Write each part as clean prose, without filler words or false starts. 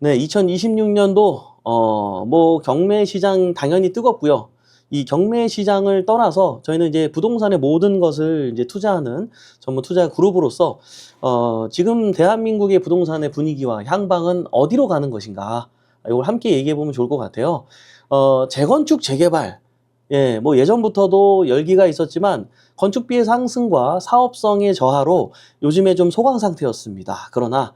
네, 2026년도 뭐 경매 시장 당연히 뜨겁고요. 이 경매 시장을 떠나서 저희는 이제 부동산의 모든 것을 이제 투자하는 전문 투자 그룹으로서 지금 대한민국의 부동산의 분위기와 향방은 어디로 가는 것인가? 이걸 함께 얘기해 보면 좋을 것 같아요. 재건축, 재개발. 예, 뭐 예전부터도 열기가 있었지만 건축비의 상승과 사업성의 저하로 요즘에 좀 소강 상태였습니다. 그러나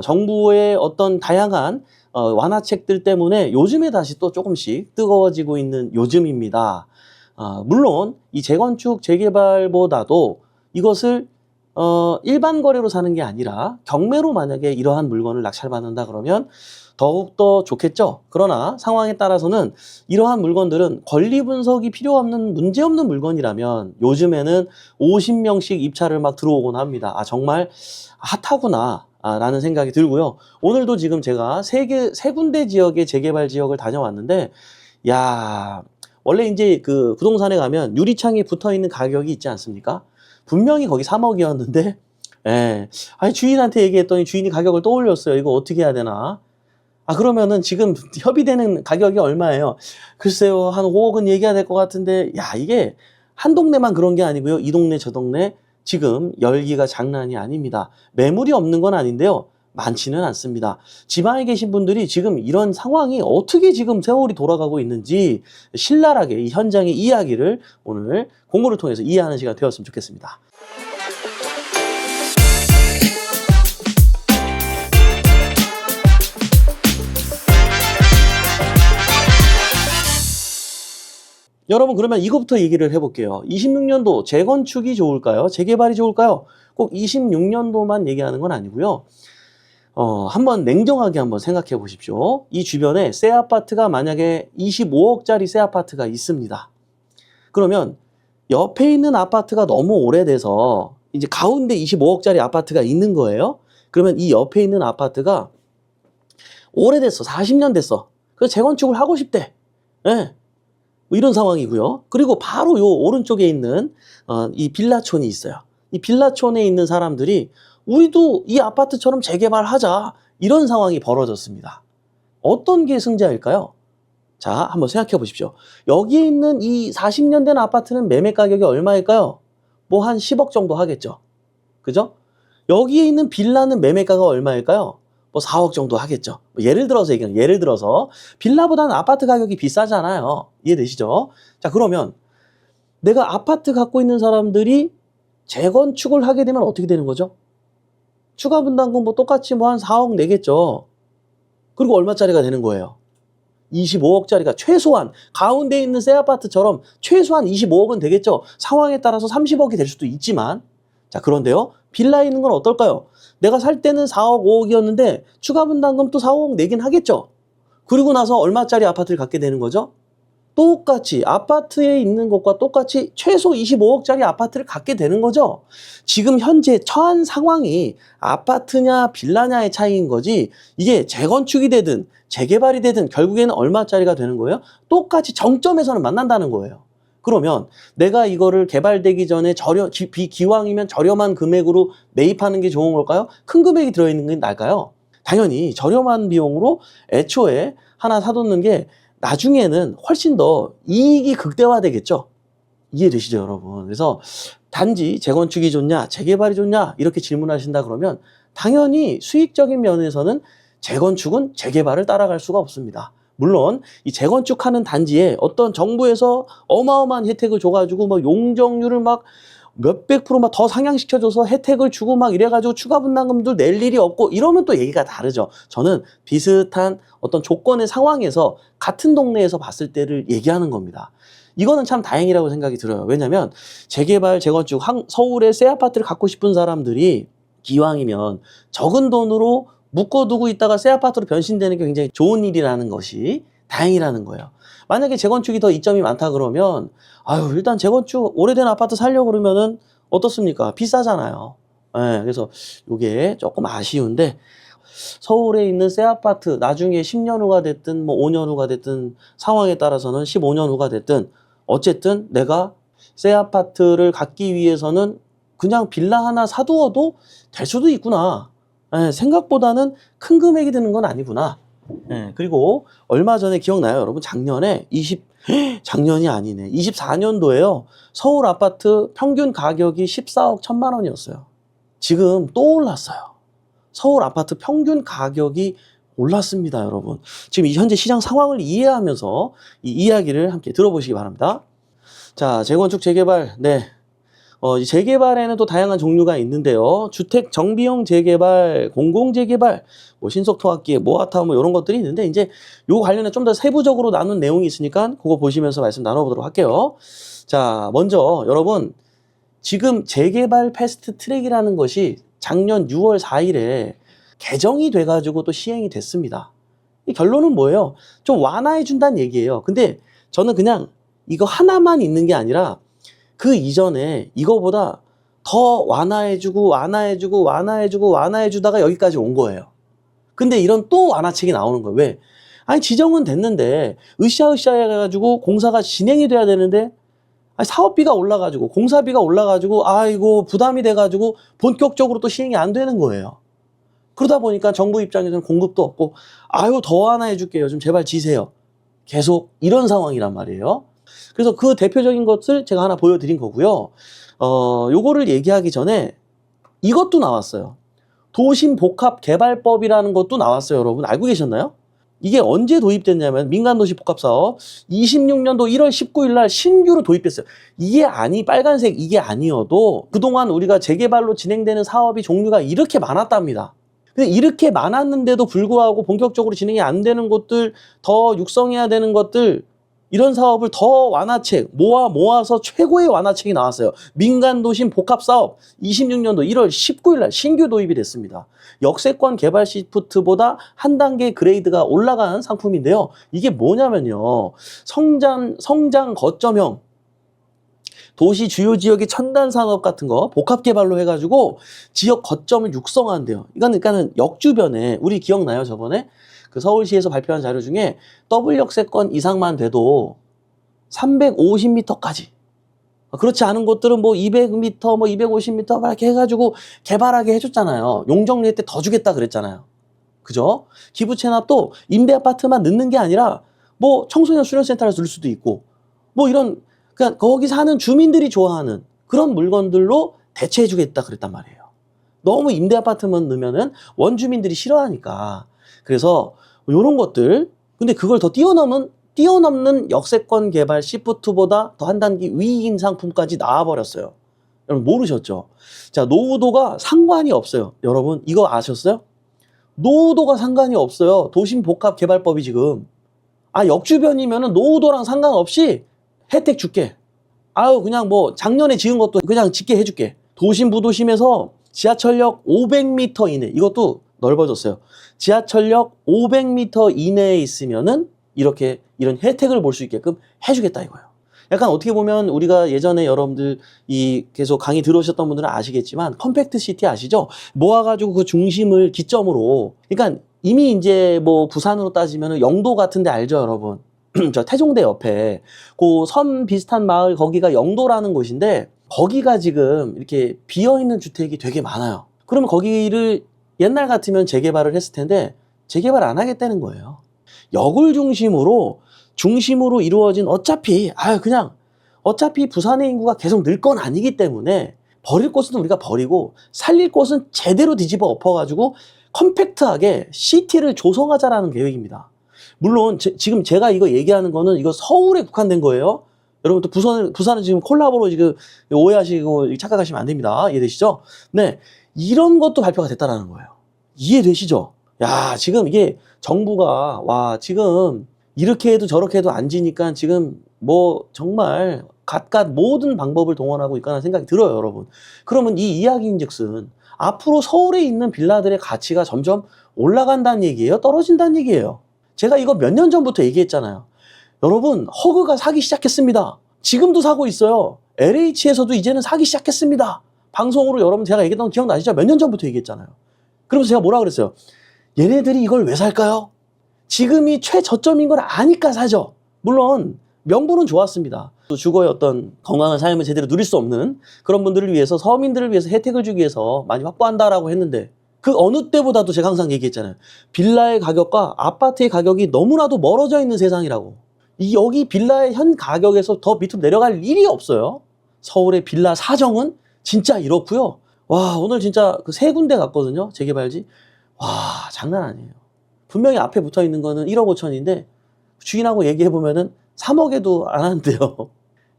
정부의 어떤 다양한 완화책들 때문에 요즘에 다시 또 조금씩 뜨거워지고 있는 요즘입니다. 물론 이 재건축, 재개발보다도 이것을 일반 거래로 사는 게 아니라 경매로 만약에 이러한 물건을 낙찰받는다 그러면 더욱더 좋겠죠. 그러나 상황에 따라서는 이러한 물건들은 권리 분석이 필요 없는 문제없는 물건이라면 요즘에는 50명씩 입찰을 막 들어오곤 합니다. 정말 핫하구나. 라는 생각이 들고요. 오늘도 지금 제가 세 군데 지역의 재개발 지역을 다녀왔는데, 야, 원래 이제 그 부동산에 가면 유리창에 붙어 있는 가격이 있지 않습니까? 분명히 거기 3억이었는데, 예. 아니, 주인한테 얘기했더니 주인이 가격을 또 올렸어요. 이거 어떻게 해야 되나? 그러면은 지금 협의되는 가격이 얼마예요? 글쎄요, 한 5억은 얘기해야 될 것 같은데, 야, 이게 한 동네만 그런 게 아니고요. 이 동네, 저 동네, 지금 열기가 장난이 아닙니다. 매물이 없는 건 아닌데요. 많지는 않습니다. 지방에 계신 분들이 지금 이런 상황이 어떻게 지금 세월이 돌아가고 있는지 신랄하게 이 현장의 이야기를 오늘 공부를 통해서 이해하는 시간 되었으면 좋겠습니다. 여러분, 그러면 이것부터 얘기를 해볼게요. 26년도 재건축이 좋을까요? 재개발이 좋을까요? 꼭 26년도만 얘기하는 건 아니고요. 한번 냉정하게 한번 생각해 보십시오. 이 주변에 새 아파트가 만약에 25억짜리 새 아파트가 있습니다. 그러면 옆에 있는 아파트가 너무 오래돼서 이제 가운데 25억짜리 아파트가 있는 거예요. 그러면 이 옆에 있는 아파트가 오래됐어. 40년 됐어. 그래서 재건축을 하고 싶대. 예. 뭐 이런 상황이고요. 그리고 바로 요 오른쪽에 있는 이 빌라촌이 있어요. 이 빌라촌에 있는 사람들이 우리도 이 아파트처럼 재개발하자, 이런 상황이 벌어졌습니다. 어떤 게 승자일까요? 자, 한번 생각해 보십시오. 여기에 있는 이 40년 된 아파트는 매매 가격이 얼마일까요? 뭐 한 10억 정도 하겠죠. 그죠? 여기에 있는 빌라는 매매가가 얼마일까요? 뭐 4억 정도 하겠죠. 예를 들어서 얘기하는, 예를 들어서 빌라보다는 아파트 가격이 비싸잖아요. 이해되시죠? 자, 그러면 내가 아파트 갖고 있는 사람들이 재건축을 하게 되면 어떻게 되는 거죠? 추가 분담금 뭐 똑같이 뭐 한 4억 내겠죠. 그리고 얼마짜리가 되는 거예요? 25억짜리가 최소한, 가운데 있는 새 아파트처럼 최소한 25억은 되겠죠. 상황에 따라서 30억이 될 수도 있지만, 자, 그런데요, 빌라에 있는 건 어떨까요? 내가 살 때는 4억, 5억이었는데 추가 분담금 또 4, 5억 내긴 하겠죠. 그리고 나서 얼마짜리 아파트를 갖게 되는 거죠? 똑같이 아파트에 있는 것과 똑같이 최소 25억짜리 아파트를 갖게 되는 거죠. 지금 현재 처한 상황이 아파트냐 빌라냐의 차이인 거지, 이게 재건축이 되든 재개발이 되든 결국에는 얼마짜리가 되는 거예요? 똑같이 정점에서는 만난다는 거예요. 그러면 내가 이거를 개발되기 전에 기왕이면 저렴한 금액으로 매입하는 게 좋은 걸까요? 큰 금액이 들어있는 게 나을까요? 당연히 저렴한 비용으로 애초에 하나 사놓는 게 나중에는 훨씬 더 이익이 극대화되겠죠. 이해되시죠, 여러분? 그래서 단지 재건축이 좋냐, 재개발이 좋냐, 이렇게 질문하신다 그러면 당연히 수익적인 면에서는 재건축은 재개발을 따라갈 수가 없습니다. 물론 이 재건축하는 단지에 어떤 정부에서 어마어마한 혜택을 줘가지고 막 용적률을 막 몇백 프로 막 더 상향시켜줘서 혜택을 주고 막 이래가지고 추가 분담금도 낼 일이 없고 이러면 또 얘기가 다르죠. 저는 비슷한 어떤 조건의 상황에서 같은 동네에서 봤을 때를 얘기하는 겁니다. 이거는 참 다행이라고 생각이 들어요. 왜냐면 재개발, 재건축, 서울에 새 아파트를 갖고 싶은 사람들이 기왕이면 적은 돈으로 묶어두고 있다가 새 아파트로 변신되는 게 굉장히 좋은 일이라는 것이 다행이라는 거예요. 만약에 재건축이 더 이점이 많다 그러면 일단 재건축 오래된 아파트 살려고 그러면은 어떻습니까? 비싸잖아요. 예, 그래서 이게 조금 아쉬운데, 서울에 있는 새 아파트 나중에 10년 후가 됐든 뭐 5년 후가 됐든 상황에 따라서는 15년 후가 됐든 어쨌든 내가 새 아파트를 갖기 위해서는 그냥 빌라 하나 사두어도 될 수도 있구나. 생각보다는 큰 금액이 드는 건 아니구나. 그리고 얼마 전에 기억나요, 여러분? 작년이 아니네. 24년도에요. 서울 아파트 평균 가격이 14억 1천만 원이었어요. 지금 또 올랐어요. 서울 아파트 평균 가격이 올랐습니다, 여러분. 지금 현재 시장 상황을 이해하면서 이 이야기를 함께 들어보시기 바랍니다. 자, 재건축 재개발. 이 재개발에는 또 다양한 종류가 있는데요. 주택 정비용 재개발, 공공 재개발, 뭐 신속통합기획, 모아타운 뭐 이런 것들이 있는데 이제 요 관련해 좀 더 세부적으로 나눈 내용이 있으니까 그거 보시면서 말씀 나눠보도록 할게요. 자, 먼저 여러분 지금 재개발 패스트 트랙이라는 것이 작년 6월 4일에 개정이 돼가지고 또 시행이 됐습니다. 이 결론은 뭐예요? 좀 완화해 준다는 얘기예요. 근데 저는 그냥 이거 하나만 있는 게 아니라 그 이전에 이거보다 더 완화해주고 완화해주다가 여기까지 온 거예요. 근데 이런 또 완화책이 나오는 거예요. 왜? 아니 지정은 됐는데 으쌰으쌰 해가지고 공사가 진행이 돼야 되는데 사업비가 올라가지고 공사비가 올라가지고 아이고 부담이 돼가지고 본격적으로 또 시행이 안 되는 거예요. 그러다 보니까 정부 입장에서는 공급도 없고 아유 더 완화해 줄게요. 좀 제발 지세요. 계속 이런 상황이란 말이에요. 그래서 그 대표적인 것을 제가 하나 보여드린 거고요. 요거를 얘기하기 전에 이것도 나왔어요. 도심복합개발법이라는 것도 나왔어요. 여러분 알고 계셨나요? 이게 언제 도입됐냐면 민간도시복합사업 26년도 1월 19일 날 신규로 도입됐어요. 빨간색 이게 아니어도 그동안 우리가 재개발로 진행되는 사업이 종류가 이렇게 많았답니다. 근데 이렇게 많았는데도 불구하고 본격적으로 진행이 안 되는 곳들, 더 육성해야 되는 것들, 이런 사업을 더 완화책, 모아서 최고의 완화책이 나왔어요. 민간도심 복합사업 26년도 1월 19일 날 신규 도입이 됐습니다. 역세권 개발 시프트보다 한 단계 그레이드가 올라간 상품인데요. 이게 뭐냐면요. 성장 거점형 도시 주요 지역의 첨단 산업 같은 거 복합 개발로 해가지고 지역 거점을 육성한대요. 그러니까는 역 주변에 우리 기억나요? 저번에 그 서울시에서 발표한 자료 중에 더블 역세권 이상만 돼도 350m까지. 그렇지 않은 곳들은 뭐 200m, 뭐 250m 이렇게 해가지고 개발하게 해줬잖아요. 용적률 때 더 주겠다 그랬잖아요. 그죠? 기부 체납도 임대 아파트만 넣는 게 아니라 뭐 청소년 수련센터를 넣을 수도 있고 뭐 이런 그러니까 거기 사는 주민들이 좋아하는 그런 물건들로 대체해주겠다 그랬단 말이에요. 너무 임대 아파트만 넣으면은 원주민들이 싫어하니까. 그래서 이런 것들 근데 그걸 더 뛰어넘는 역세권 개발 시프트보다 더 한 단계 위인 상품까지 나와버렸어요. 여러분 모르셨죠? 자, 노후도가 상관이 없어요. 여러분 이거 아셨어요? 노후도가 상관이 없어요. 도심복합개발법이 지금. 역주변이면은 노후도랑 상관없이 혜택 줄게. 그냥 뭐 작년에 지은 것도 그냥 짓게 해줄게. 도심 부도심에서 지하철역 500m 이내, 이것도 넓어졌어요. 지하철역 500m 이내에 있으면은 이런 혜택을 볼 수 있게끔 해주겠다 이거예요. 약간 어떻게 보면 우리가 예전에 여러분들 계속 강의 들어오셨던 분들은 아시겠지만 컴팩트 시티 아시죠? 모아가지고 그 중심을 기점으로, 그러니까 이미 이제 뭐 부산으로 따지면 영도 같은데 알죠, 여러분? 저 태종대 옆에 그 섬 비슷한 마을 거기가 영도라는 곳인데 거기가 지금 이렇게 비어있는 주택이 되게 많아요. 그러면 거기를 옛날 같으면 재개발을 했을 텐데 재개발 안 하겠다는 거예요. 역을 중심으로 이루어진 어차피 부산의 인구가 계속 늘 건 아니기 때문에 버릴 곳은 우리가 버리고 살릴 곳은 제대로 뒤집어 엎어가지고 컴팩트하게 시티를 조성하자라는 계획입니다. 물론 지금 제가 이거 얘기하는 거는 이거 서울에 국한된 거예요. 여러분 또 부산은 지금 콜라보로 지금 오해하시고 착각하시면 안 됩니다. 이해되시죠? 네, 이런 것도 발표가 됐다라는 거예요. 이해되시죠? 야, 지금 이게 정부가 지금 이렇게 해도 저렇게 해도 안 지니까 지금 뭐 정말 갖갖 모든 방법을 동원하고 있다는 생각이 들어요, 여러분. 그러면 이 이야기인즉슨 앞으로 서울에 있는 빌라들의 가치가 점점 올라간다는 얘기예요? 떨어진다는 얘기예요? 제가 이거 몇 년 전부터 얘기했잖아요. 여러분, 허그가 사기 시작했습니다. 지금도 사고 있어요. LH에서도 이제는 사기 시작했습니다. 방송으로 여러분 제가 얘기했던 거 기억나시죠? 몇 년 전부터 얘기했잖아요. 그러면서 제가 뭐라 그랬어요? 얘네들이 이걸 왜 살까요? 지금이 최저점인 걸 아니까 사죠. 물론 명분은 좋았습니다. 주거의 어떤 건강한 삶을 제대로 누릴 수 없는 그런 분들을 위해서, 서민들을 위해서 혜택을 주기 위해서 많이 확보한다라고 했는데 그 어느 때보다도 제가 항상 얘기했잖아요. 빌라의 가격과 아파트의 가격이 너무나도 멀어져 있는 세상이라고. 여기 빌라의 현 가격에서 더 밑으로 내려갈 일이 없어요. 서울의 빌라 사정은 진짜 이렇고요. 와, 오늘 진짜 그 세 군데 갔거든요. 재개발지. 와, 장난 아니에요. 분명히 앞에 붙어 있는 거는 1억 5천인데 주인하고 얘기해 보면은 3억에도 안 하는데요.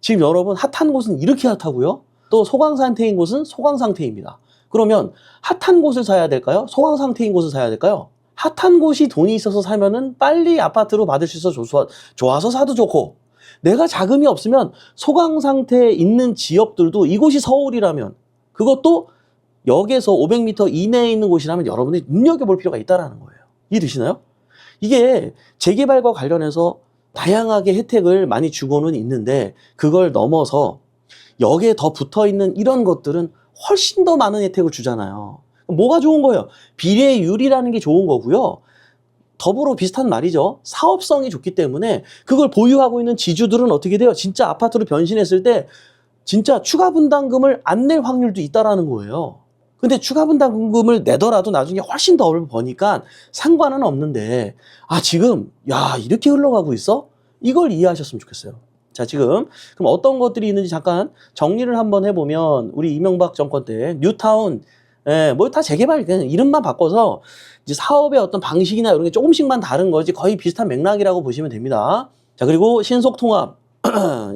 지금 여러분 핫한 곳은 이렇게 핫하고요. 또 소강 상태인 곳은 소강 상태입니다. 그러면 핫한 곳을 사야 될까요? 소강 상태인 곳을 사야 될까요? 핫한 곳이 돈이 있어서 사면은 빨리 아파트로 받을 수 있어서 좋아서 사도 좋고, 내가 자금이 없으면 소강 상태에 있는 지역들도 이곳이 서울이라면, 그것도 역에서 500m 이내에 있는 곳이라면 여러분이 눈여겨볼 필요가 있다는 거예요. 이해되시나요? 이게 재개발과 관련해서 다양하게 혜택을 많이 주고는 있는데, 그걸 넘어서 역에 더 붙어있는 이런 것들은 훨씬 더 많은 혜택을 주잖아요. 뭐가 좋은 거예요? 비례율이라는 게 좋은 거고요. 더불어 비슷한 말이죠. 사업성이 좋기 때문에 그걸 보유하고 있는 지주들은 어떻게 돼요? 진짜 아파트로 변신했을 때 진짜 추가 분담금을 안 낼 확률도 있다라는 거예요. 근데 추가 분담금을 내더라도 나중에 훨씬 더 버니까 상관은 없는데, 지금 이렇게 흘러가고 있어? 이걸 이해하셨으면 좋겠어요. 자, 지금 그럼 어떤 것들이 있는지 잠깐 정리를 한번 해보면, 우리 이명박 정권 때 뉴타운, 뭐 다 재개발, 그냥 이름만 바꿔서 이제 사업의 어떤 방식이나 이런 게 조금씩만 다른 거지 거의 비슷한 맥락이라고 보시면 됩니다. 자, 그리고 신속통합.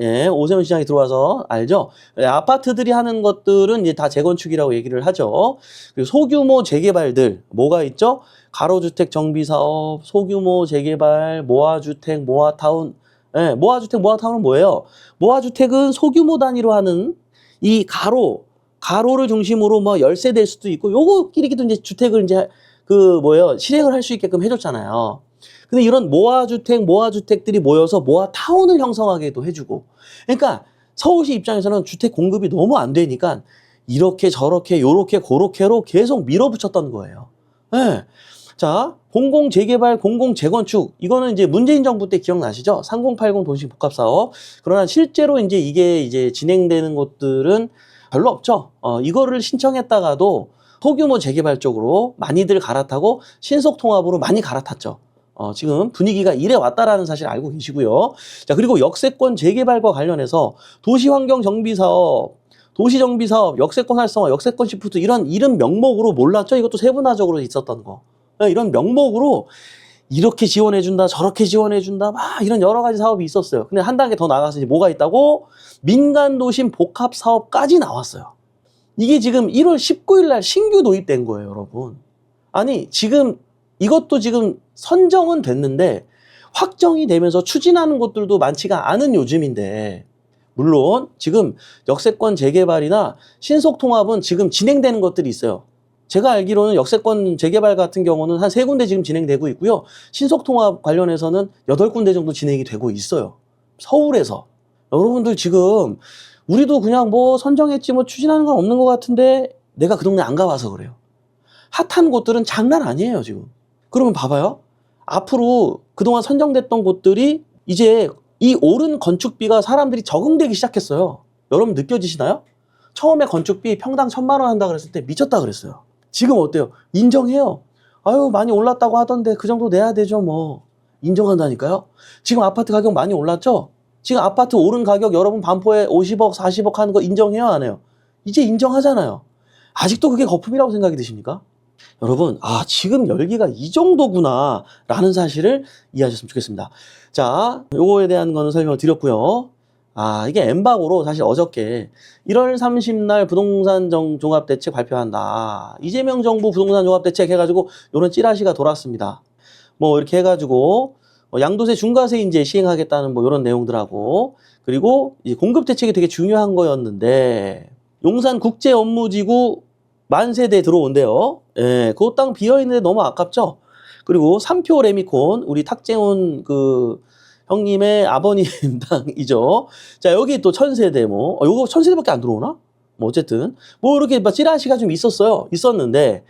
예, 오세훈 시장이 들어와서 알죠? 아파트들이 하는 것들은 이제 다 재건축이라고 얘기를 하죠. 그리고 소규모 재개발들 뭐가 있죠? 가로주택 정비사업, 소규모 재개발, 모아주택, 모아타운. 예, 모아주택, 모아타운은 뭐예요? 모아주택은 소규모 단위로 하는 이 가로를 중심으로 뭐 열세대일 수도 있고, 요거끼리도 이제 주택을 이제 실행을 할 수 있게끔 해줬잖아요. 근데 이런 모아주택들이 모여서 모아타운을 형성하게도 해주고, 그러니까 서울시 입장에서는 주택 공급이 너무 안 되니까 이렇게 저렇게 요렇게 고렇게로 계속 밀어붙였던 거예요. 예. 자, 공공재개발, 공공재건축, 이거는 이제 문재인 정부 때 기억나시죠? 3080 도시 복합사업. 그러나 실제로 이게 이제 진행되는 곳들은 별로 없죠. 이거를 신청했다가도 소규모 재개발 쪽으로 많이들 갈아타고 신속통합으로 많이 갈아탔죠. 지금 분위기가 이래 왔다라는 사실 알고 계시고요. 자, 그리고 역세권 재개발과 관련해서 도시환경정비사업, 도시정비사업, 역세권 활성화, 역세권 시프트, 이런 이름 명목으로 몰랐죠? 이것도 세분화적으로 있었던 거. 이런 명목으로 이렇게 지원해준다, 저렇게 지원해준다, 막 이런 여러 가지 사업이 있었어요. 근데 한 단계 더 나가서 이제 뭐가 있다고? 민간도심 복합사업까지 나왔어요. 이게 지금 1월 19일 날 신규 도입된 거예요, 여러분. 아니, 지금 이것도 지금 선정은 됐는데 확정이 되면서 추진하는 곳들도 많지가 않은 요즘인데, 물론 지금 역세권 재개발이나 신속통합은 지금 진행되는 것들이 있어요. 제가 알기로는 역세권 재개발 같은 경우는 한 3군데 지금 진행되고 있고요. 신속통합 관련해서는 8군데 정도 진행이 되고 있어요. 서울에서. 여러분들 지금 우리도 그냥 뭐 선정했지 뭐 추진하는 건 없는 것 같은데, 내가 그 동네 안 가봐서 그래요. 핫한 곳들은 장난 아니에요, 지금. 그러면 봐봐요. 앞으로 그동안 선정됐던 곳들이 이제 이 오른 건축비가 사람들이 적응되기 시작했어요. 여러분 느껴지시나요? 처음에 건축비 평당 1,000만 원 한다 그랬을 때 미쳤다 그랬어요. 지금 어때요? 인정해요. 아유, 많이 올랐다고 하던데 그 정도 내야 되죠, 뭐. 인정한다니까요. 지금 아파트 가격 많이 올랐죠? 지금 아파트 오른 가격 여러분 반포에 50억, 40억 하는 거 인정해요, 안 해요? 이제 인정하잖아요. 아직도 그게 거품이라고 생각이 드십니까? 여러분, 지금 열기가 이 정도구나 라는 사실을 이해하셨으면 좋겠습니다. 자, 요거에 대한 거는 설명을 드렸고요. 이게 엠바고로 사실 어저께 1월 30날 부동산 종합대책 발표한다. 이재명 정부 부동산 종합대책 해가지고 요런 찌라시가 돌았습니다. 뭐 이렇게 해가지고 양도세 중과세 이제 시행하겠다는 뭐 요런 내용들하고, 그리고 이제 공급 대책이 되게 중요한 거였는데, 용산 국제업무지구 만세대 들어온대요. 예, 그 땅 비어있는데 너무 아깝죠? 그리고 3표 레미콘, 우리 탁재훈 형님의 아버님 땅이죠. 자, 여기 또 천세대 요거 천세대밖에 안 들어오나? 뭐 어쨌든 뭐 이렇게 찌라시가 좀 있었는데,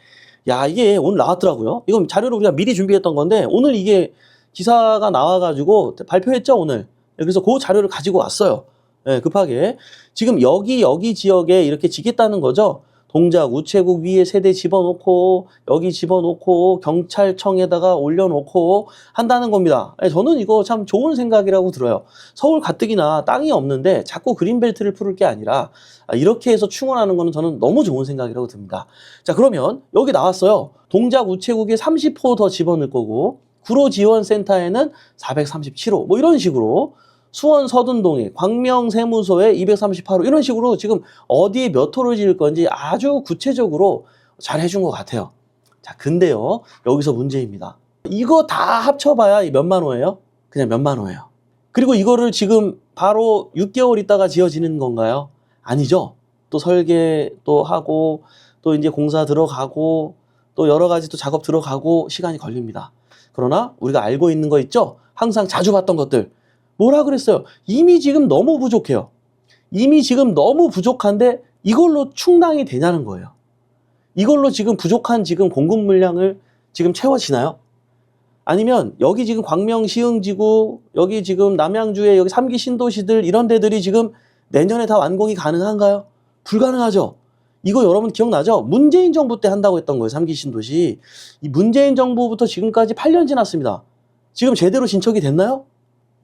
이게 오늘 나왔더라고요. 이건 자료를 우리가 미리 준비했던 건데 오늘 이게 기사가 나와가지고 발표했죠, 오늘. 그래서 그 자료를 가지고 왔어요. 예, 급하게. 지금 여기 지역에 이렇게 지겠다는 거죠. 동작 우체국 위에 세대 집어넣고 여기 집어넣고 경찰청에다가 올려놓고 한다는 겁니다. 저는 이거 참 좋은 생각이라고 들어요. 서울 가뜩이나 땅이 없는데 자꾸 그린벨트를 풀을 게 아니라 이렇게 해서 충원하는 거는 저는 너무 좋은 생각이라고 듭니다. 자, 그러면 여기 나왔어요. 동작 우체국에 30호 더 집어넣을 거고 구로지원센터에는 437호 뭐 이런 식으로 수원 서둔동에 광명세무소에 238호 이런 식으로 지금 어디에 몇 호를 지을 건지 아주 구체적으로 잘 해준 것 같아요. 자, 근데요, 여기서 문제입니다. 이거 다 합쳐봐야 몇만 호예요? 그냥 몇만 호예요. 그리고 이거를 지금 바로 6개월 있다가 지어지는 건가요? 아니죠. 또 설계 또 하고 또 이제 공사 들어가고 또 여러 가지 또 작업 들어가고 시간이 걸립니다. 그러나 우리가 알고 있는 거 있죠? 항상 자주 봤던 것들. 뭐라 그랬어요? 이미 지금 너무 부족해요. 이미 지금 너무 부족한데 이걸로 충당이 되냐는 거예요. 이걸로 지금 부족한 지금 공급 물량을 지금 채워지나요? 아니면 여기 지금 광명 시흥지구, 여기 지금 남양주의 여기 3기 신도시들 이런 데들이 지금 내년에 다 완공이 가능한가요? 불가능하죠. 이거 여러분 기억나죠? 문재인 정부 때 한다고 했던 거예요. 3기 신도시. 이 문재인 정부부터 지금까지 8년 지났습니다. 지금 제대로 진척이 됐나요?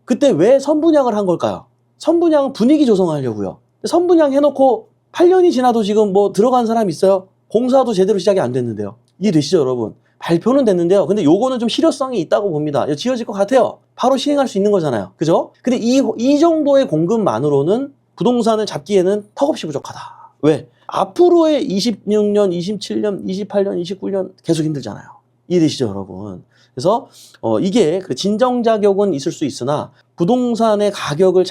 그때 왜 선분양을 한 걸까요? 선분양은 분위기 조성하려고요. 선분양 해놓고 8년이 지나도 지금 뭐 들어간 사람 있어요? 공사도 제대로 시작이 안 됐는데요. 이해되시죠, 여러분? 발표는 됐는데요. 근데 요거는 좀 실효성이 있다고 봅니다. 지어질 것 같아요. 바로 시행할 수 있는 거잖아요. 그죠? 근데 이 정도의 공급만으로는 부동산을 잡기에는 턱없이 부족하다. 왜? 앞으로의 26년, 27년, 28년, 29년 계속 힘들잖아요. 이해되시죠, 여러분? 그래서 이게 진정 자격은 있을 수 있으나 부동산의 가격을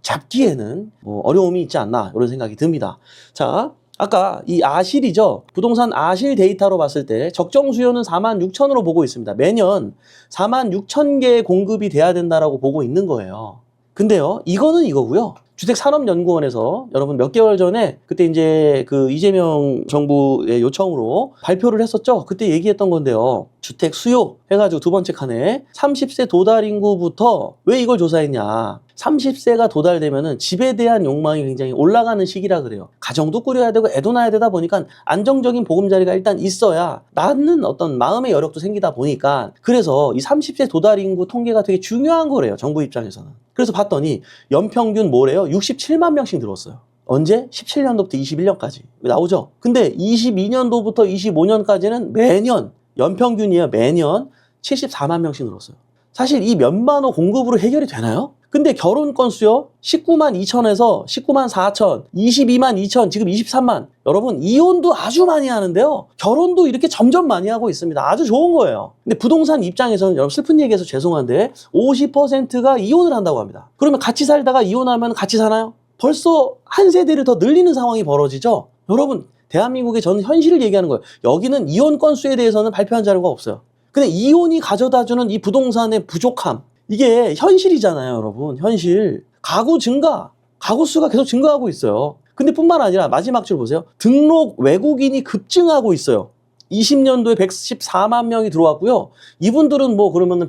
잡기에는 뭐 어려움이 있지 않나 이런 생각이 듭니다. 자, 아까 이 아실이죠. 부동산 아실 데이터로 봤을 때 적정 수요는 46,000으로 보고 있습니다. 매년 46,000개의 공급이 돼야 된다라고 보고 있는 거예요. 근데요, 이거는 이거고요. 주택산업연구원에서 여러분 몇 개월 전에 그때 이제 그 이재명 정부의 요청으로 발표를 했었죠. 그때 얘기했던 건데요. 주택 수요 해가지고 두 번째 칸에 30세 도달 인구부터 왜 이걸 조사했냐. 30세가 도달되면은 집에 대한 욕망이 굉장히 올라가는 시기라 그래요. 가정도 꾸려야 되고 애도 낳아야 되다 보니까 안정적인 보금자리가 일단 있어야 낳는 어떤 마음의 여력도 생기다 보니까 그래서 이 30세 도달 인구 통계가 되게 중요한 거래요. 정부 입장에서는. 그래서 봤더니 연평균 뭐래요? 67만 명씩 늘었어요. 언제? 17년도부터 21년까지 나오죠. 근데 22년도부터 25년까지는 매년 연평균이에요. 매년 74만 명씩 늘었어요. 사실 이 몇만 호 공급으로 해결이 되나요? 근데 결혼 건수요? 19만 2천에서 19만 4천, 22만 2천, 지금 23만. 여러분, 이혼도 아주 많이 하는데요. 결혼도 이렇게 점점 많이 하고 있습니다. 아주 좋은 거예요. 근데 부동산 입장에서는 여러분 슬픈 얘기해서 죄송한데 50%가 이혼을 한다고 합니다. 그러면 같이 살다가 이혼하면 같이 사나요? 벌써 한 세대를 더 늘리는 상황이 벌어지죠. 여러분, 대한민국의 저는 현실을 얘기하는 거예요. 여기는 이혼 건수에 대해서는 발표한 자료가 없어요. 근데 이혼이 가져다주는 이 부동산의 부족함, 이게 현실이잖아요, 여러분. 현실. 가구 증가, 가구 수가 계속 증가하고 있어요. 근데 뿐만 아니라 마지막 줄 보세요. 등록 외국인이 급증하고 있어요. 20년도에 114만 명이 들어왔고요. 이분들은 뭐 그러면은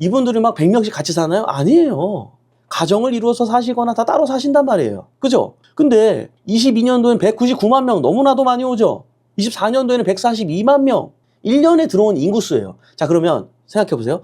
이분들이 막 100명씩 같이 사나요? 아니에요. 가정을 이루어서 사시거나 다 따로 사신단 말이에요. 그죠? 근데 22년도엔 199만 명, 너무나도 많이 오죠? 24년도에는 142만 명. 1년에 들어온 인구수예요. 자, 그러면 생각해 보세요.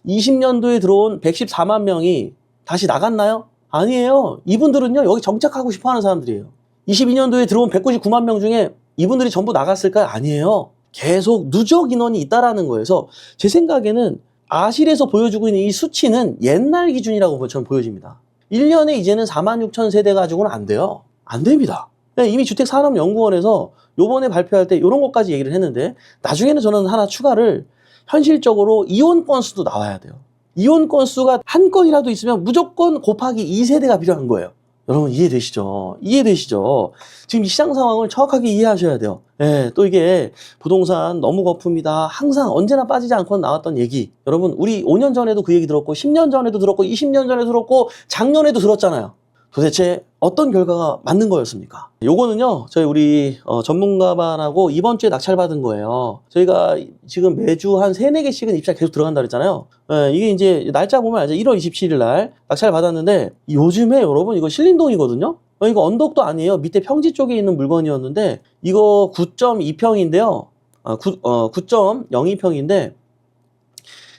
20년도에 들어온 114만 명이 다시 나갔나요? 아니에요. 이분들은요, 여기 정착하고 싶어 하는 사람들이에요. 22년도에 들어온 199만 명 중에 이분들이 전부 나갔을까요? 아니에요. 계속 누적 인원이 있다라는 거예요. 그래서 제 생각에는 아실에서 보여주고 있는 이 수치는 옛날 기준이라고 저는 보여집니다. 1년에 이제는 46,000 세대 가지고는 안 돼요. 안 됩니다. 이미 주택산업연구원에서 요번에 발표할 때 이런 것까지 얘기를 했는데 나중에는 저는 하나 추가를 현실적으로 이혼 건수도 나와야 돼요. 이혼 건수가 한 건이라도 있으면 무조건 곱하기 2세대가 필요한 거예요. 여러분 이해되시죠? 이해되시죠? 지금 이 시장 상황을 정확하게 이해하셔야 돼요. 예, 또 이게 부동산 너무 거품이다. 항상 언제나 빠지지 않고 나왔던 얘기. 여러분 우리 5년 전에도 그 얘기 들었고 10년 전에도 들었고 20년 전에도 들었고 작년에도 들었잖아요. 도대체 어떤 결과가 맞는 거였습니까? 요거는요, 저희 우리 전문가반하고 이번 주에 낙찰받은 거예요. 저희가 지금 매주 한 3, 4개씩은 입찰 계속 들어간다 그랬잖아요. 이게 이제 날짜 보면 알죠. 1월 27일 날 낙찰 받았는데 요즘에 여러분 이거 신림동이거든요? 이거 언덕도 아니에요. 밑에 평지 쪽에 있는 물건이었는데 이거 9.2평인데요. 9.02평인데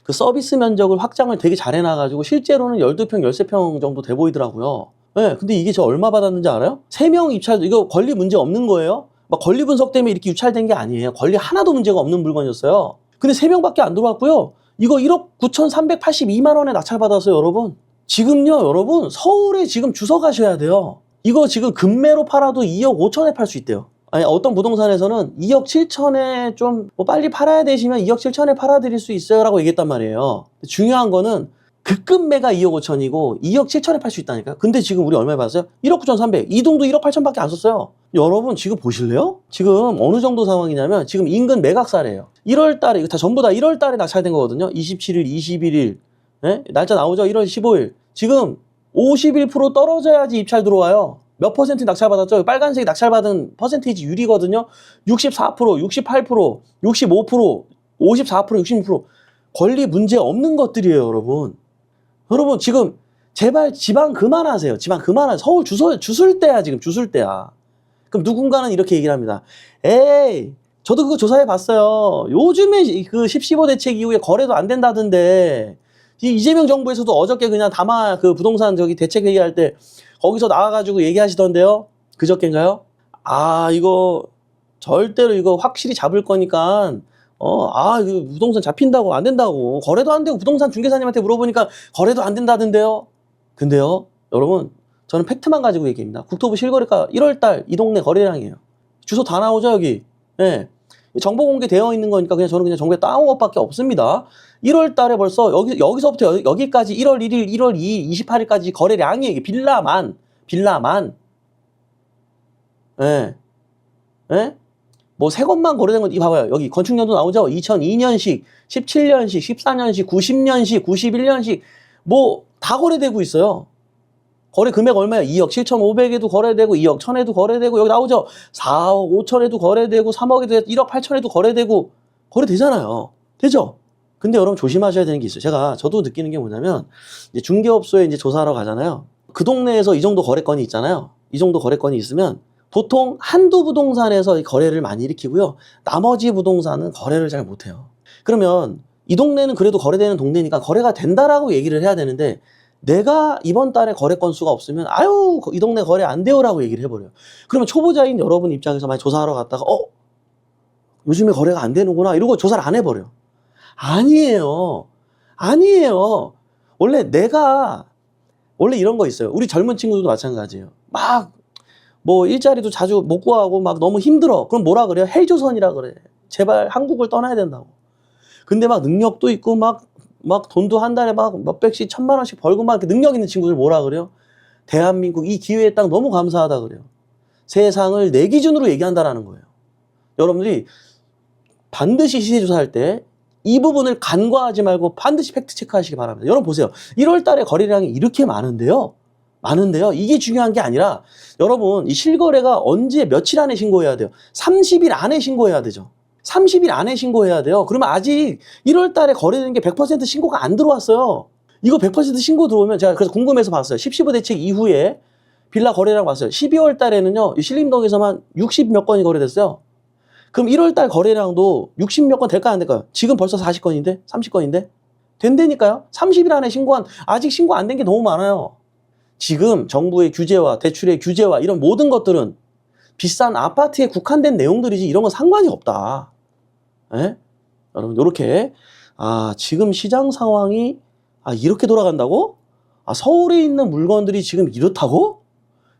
그 서비스 면적을 확장을 되게 잘 해놔가지고 실제로는 12평, 13평 정도 돼 보이더라고요. 네, 근데 이게 저 얼마 받았는지 알아요? 3명 입찰, 이거 권리 문제 없는 거예요? 막 권리 분석 때문에 이렇게 유찰된 게 아니에요. 권리 하나도 문제가 없는 물건이었어요. 근데 3명밖에 안 들어왔고요. 이거 1억 9,382만 원에 낙찰받았어요, 여러분. 지금요, 여러분, 서울에 지금 주워 가셔야 돼요. 이거 지금 금매로 팔아도 2억 5천에 팔 수 있대요. 아니, 어떤 부동산에서는 2억 7천에 좀 뭐 빨리 팔아야 되시면 2억 7천에 팔아드릴 수 있어요 라고 얘기했단 말이에요. 중요한 거는 급매가 2억 5천이고 2억 7천에 팔 수 있다니까요. 근데 지금 우리 얼마에 받았어요? 1억 9,300. 이동도 1억 8천밖에 안 썼어요. 여러분 지금 보실래요? 지금 어느 정도 상황이냐면 지금 인근 매각사래요. 1월 달에, 이거 다 전부 다 1월 달에 낙찰된 거거든요. 27일, 21일. 네? 날짜 나오죠? 1월 15일. 지금 51% 떨어져야지 입찰 들어와요. 몇 퍼센트 낙찰받았죠? 빨간색이 낙찰받은 퍼센테이지 유리거든요. 64%, 68%, 65%, 54%, 66%. 권리 문제 없는 것들이에요, 여러분. 여러분 지금 제발 지방 그만하세요. 지방 그만하세요. 서울 주술 때야, 지금 주술 때야. 그럼 누군가는 이렇게 얘기를 합니다. 에이, 저도 그거 조사해 봤어요. 요즘에 그 10.15 대책 이후에 거래도 안 된다던데. 이재명 정부에서도 어저께 그냥 다마 그 부동산 저기 대책 얘기할 때 거기서 나와가지고 얘기하시던데요. 그저께인가요? 아, 이거 절대로 이거 확실히 잡을 거니까 이거 부동산 잡힌다고 안 된다고. 거래도 안 되고 부동산 중개사님한테 물어보니까 거래도 안 된다던데요. 근데요, 여러분, 저는 팩트만 가지고 얘기합니다. 국토부 실거래가 1월달 이 동네 거래량이에요. 주소 다 나오죠, 여기. 예. 정보 공개되어 있는 거니까 그냥 저는 그냥 정보에 따온 것밖에 없습니다. 1월 달에 벌써 여기서부터 여기까지 1월 1일, 1월 2일, 28일까지 거래량이 이게 빌라만. 예. 예? 뭐 새 것만 거래된 건, 이 봐봐요. 여기 건축년도 나오죠? 2002년식, 17년식, 14년식, 90년식, 91년식, 뭐 다 거래되고 있어요. 거래 금액 얼마야? 2억 7,500에도 거래되고, 2억 1,000에도 거래되고, 여기 나오죠? 4억 5천에도 거래되고, 3억에도 1억 8천에도 거래되고, 거래되잖아요. 되죠? 근데 여러분 조심하셔야 되는 게 있어요. 저도 느끼는 게 뭐냐면, 이제 중개업소에 이제 조사하러 가잖아요. 그 동네에서 이 정도 거래건이 있잖아요. 이 정도 거래건이 있으면, 보통 한두 부동산에서 거래를 많이 일으키고요. 나머지 부동산은 거래를 잘 못해요. 그러면 이 동네는 그래도 거래되는 동네니까 거래가 된다라고 얘기를 해야 되는데, 내가 이번 달에 거래 건수가 없으면 아유 이 동네 거래 안 돼요라고 얘기를 해버려요. 그러면 초보자인 여러분 입장에서 만약 조사하러 갔다가 요즘에 거래가 안 되는구나 이러고 조사를 안 해버려. 아니에요. 원래 이런 거 있어요. 우리 젊은 친구들도 마찬가지예요. 막 뭐 일자리도 자주 못 구하고 막 너무 힘들어. 그럼 뭐라 그래요? 헬조선이라 그래. 제발 한국을 떠나야 된다고. 근데 막 능력도 있고 막 돈도 한 달에 막 몇백씩, 1,000만 원씩 벌고 막 능력 있는 친구들 뭐라 그래요? 대한민국 이 기회에 딱 너무 감사하다 그래요. 세상을 내 기준으로 얘기한다라는 거예요. 여러분들이 반드시 시세조사할 때 이 부분을 간과하지 말고 반드시 팩트 체크하시기 바랍니다. 여러분 보세요. 1월 달에 거래량이 이렇게 많은데요. 이게 중요한 게 아니라 여러분 이 실거래가 언제 며칠 안에 신고해야 돼요? 30일 안에 신고해야 되죠. 30일 안에 신고해야 돼요. 그러면 아직 1월 달에 거래되는 게 100% 신고가 안 들어왔어요. 이거 100% 신고 들어오면 제가 그래서 궁금해서 봤어요. 10.15 대책 이후에 빌라 거래량 봤어요. 12월 달에는요. 신림동에서만 60 몇 건이 거래됐어요. 그럼 1월 달 거래량도 60 몇 건 될까요? 안 될까요? 지금 벌써 40건인데? 30건인데? 된다니까요? 30일 안에 아직 신고 안 된 게 너무 많아요. 지금 정부의 규제와 대출의 규제와 이런 모든 것들은 비싼 아파트에 국한된 내용들이지 이런 건 상관이 없다. 예? 여러분 이렇게 지금 시장 상황이 이렇게 돌아간다고? 서울에 있는 물건들이 지금 이렇다고?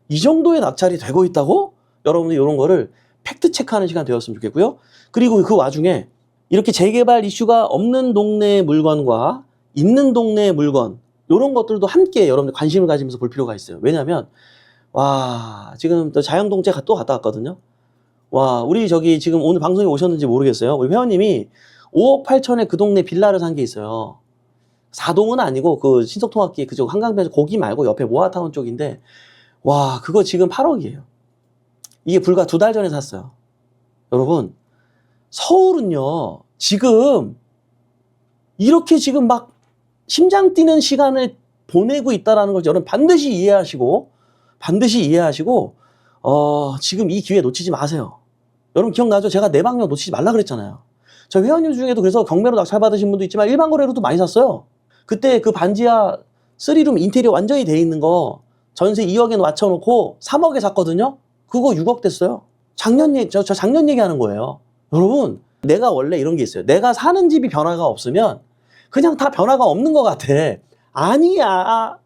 이 정도의 낙찰이 되고 있다고? 여러분들 이런 거를 팩트 체크하는 시간 되었으면 좋겠고요. 그리고 그 와중에 이렇게 재개발 이슈가 없는 동네의 물건과 있는 동네의 물건 이런 것들도 함께 여러분들 관심을 가지면서 볼 필요가 있어요. 왜냐하면 지금 또 자양동체 또 갔다 왔거든요. 우리 저기 지금 오늘 방송에 오셨는지 모르겠어요. 우리 회원님이 5억 8천에 그 동네 빌라를 산 게 있어요. 4동은 아니고 그 신속통합기 그쪽 한강변에서 거기 말고 옆에 모아타운 쪽인데 그거 지금 8억이에요. 이게 불과 2달 전에 샀어요. 여러분 서울은요 지금 이렇게 지금 막 심장 뛰는 시간을 보내고 있다는 걸 여러분 반드시 이해하시고 반드시 이해하시고 지금 이 기회 놓치지 마세요. 여러분 기억나죠? 제가 내방역 놓치지 말라 그랬잖아요. 저 회원님 중에도 그래서 경매로 낙찰 받으신 분도 있지만 일반 거래로도 많이 샀어요. 그때 그 반지하 3룸 인테리어 완전히 돼 있는 거 전세 2억에 맞춰놓고 3억에 샀거든요. 그거 6억 됐어요. 저 작년 얘기하는 거예요. 여러분 내가 원래 이런 게 있어요. 내가 사는 집이 변화가 없으면 그냥 다 변화가 없는 것 같아. 아니에요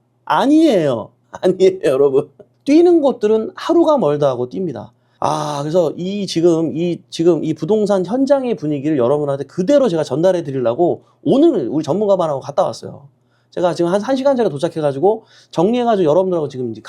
여러분. 뛰는 곳들은 하루가 멀다 하고 뜁니다. 그래서 지금 이 부동산 현장의 분위기를 여러분한테 그대로 제가 전달해 드리려고 오늘 우리 전문가반하고 갔다 왔어요. 제가 지금 한 1시간 전에 도착해가지고 정리해가지고 여러분들하고 지금 이제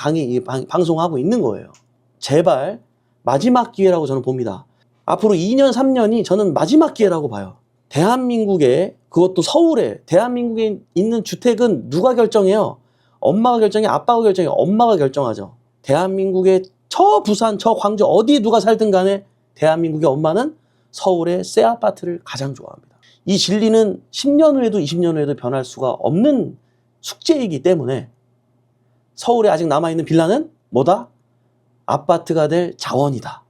방송하고 있는 거예요. 제발 마지막 기회라고 저는 봅니다. 앞으로 2년, 3년이 저는 마지막 기회라고 봐요. 대한민국에, 그것도 서울에, 대한민국에 있는 주택은 누가 결정해요? 엄마가 결정해? 아빠가 결정해? 엄마가 결정하죠. 대한민국의 저 부산, 저 광주 어디 누가 살든 간에 대한민국의 엄마는 서울의 새 아파트를 가장 좋아합니다. 이 진리는 10년 후에도 20년 후에도 변할 수가 없는 숙제이기 때문에 서울에 아직 남아있는 빌라는 뭐다? 아파트가 될 자원이다.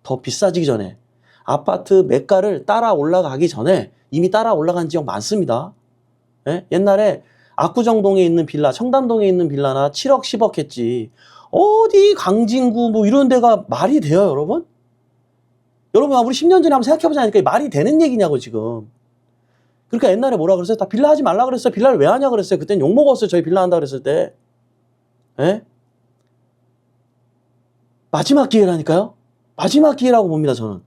더 비싸지기 전에 아파트 매가를 따라 올라가기 전에 이미 따라 올라간 지역 많습니다. 예? 옛날에 압구정동에 있는 빌라, 청담동에 있는 빌라나 7억, 10억 했지. 어디 강진구 뭐 이런 데가 말이 돼요, 여러분? 여러분, 우리 10년 전에 한번 생각해보자니까 말이 되는 얘기냐고, 지금. 그러니까 옛날에 뭐라 그랬어요? 다 빌라 하지 말라 그랬어요. 빌라를 왜 하냐 그랬어요. 그땐 욕먹었어요. 저희 빌라 한다 그랬을 때. 예? 마지막 기회라니까요? 마지막 기회라고 봅니다, 저는.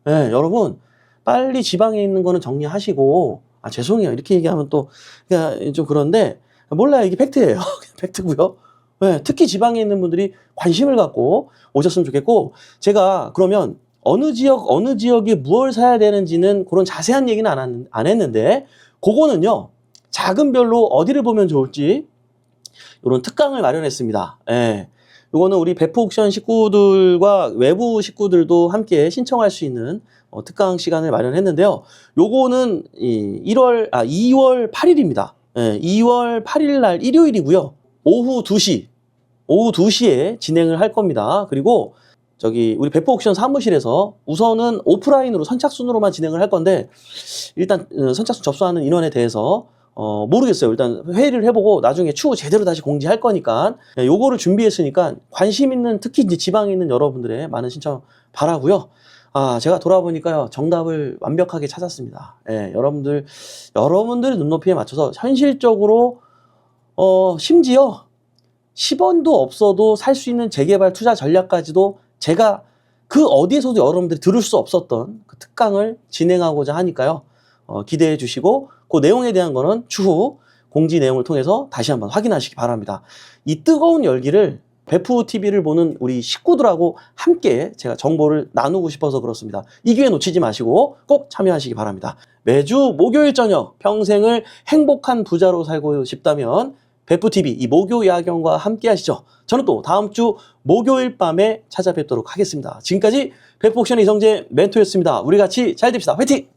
예, 여러분, 빨리 지방에 있는 거는 정리하시고, 죄송해요. 이렇게 얘기하면 또, 그냥 좀 그런데, 몰라요. 이게 팩트예요. 팩트고요. 예, 특히 지방에 있는 분들이 관심을 갖고 오셨으면 좋겠고, 제가 그러면 어느 지역에 무엇을 사야 되는지는 그런 자세한 얘기는 안 했는데, 그거는요, 작은 별로 어디를 보면 좋을지, 이런 특강을 마련했습니다. 예. 요거는 우리 베프 옥션 식구들과 외부 식구들도 함께 신청할 수 있는 특강 시간을 마련했는데요. 요거는 2월 8일입니다. 예, 2월 8일 날 일요일이고요. 오후 2시에 진행을 할 겁니다. 그리고 우리 베프 옥션 사무실에서 우선은 오프라인으로 선착순으로만 진행을 할 건데, 일단 선착순 접수하는 인원에 대해서 모르겠어요. 일단 회의를 해보고 나중에 추후 제대로 다시 공지할 거니까 요거를 준비했으니까 관심 있는, 특히 이제 지방에 있는 여러분들의 많은 신청 바라고요. 제가 돌아보니까요, 정답을 완벽하게 찾았습니다. 예, 여러분들의 눈높이에 맞춰서 현실적으로 심지어 10원도 없어도 살 수 있는 재개발 투자 전략까지도 제가 그 어디에서도 여러분들이 들을 수 없었던 그 특강을 진행하고자 하니까요. 기대해 주시고, 그 내용에 대한 거는 추후 공지 내용을 통해서 다시 한번 확인하시기 바랍니다. 이 뜨거운 열기를 베프TV를 보는 우리 식구들하고 함께 제가 정보를 나누고 싶어서 그렇습니다. 이 기회 놓치지 마시고 꼭 참여하시기 바랍니다. 매주 목요일 저녁 평생을 행복한 부자로 살고 싶다면 베프TV 이 목요 야경과 함께 하시죠. 저는 또 다음 주 목요일 밤에 찾아뵙도록 하겠습니다. 지금까지 베프옥션의 이성재 멘토였습니다. 우리 같이 잘 됩시다. 화이팅!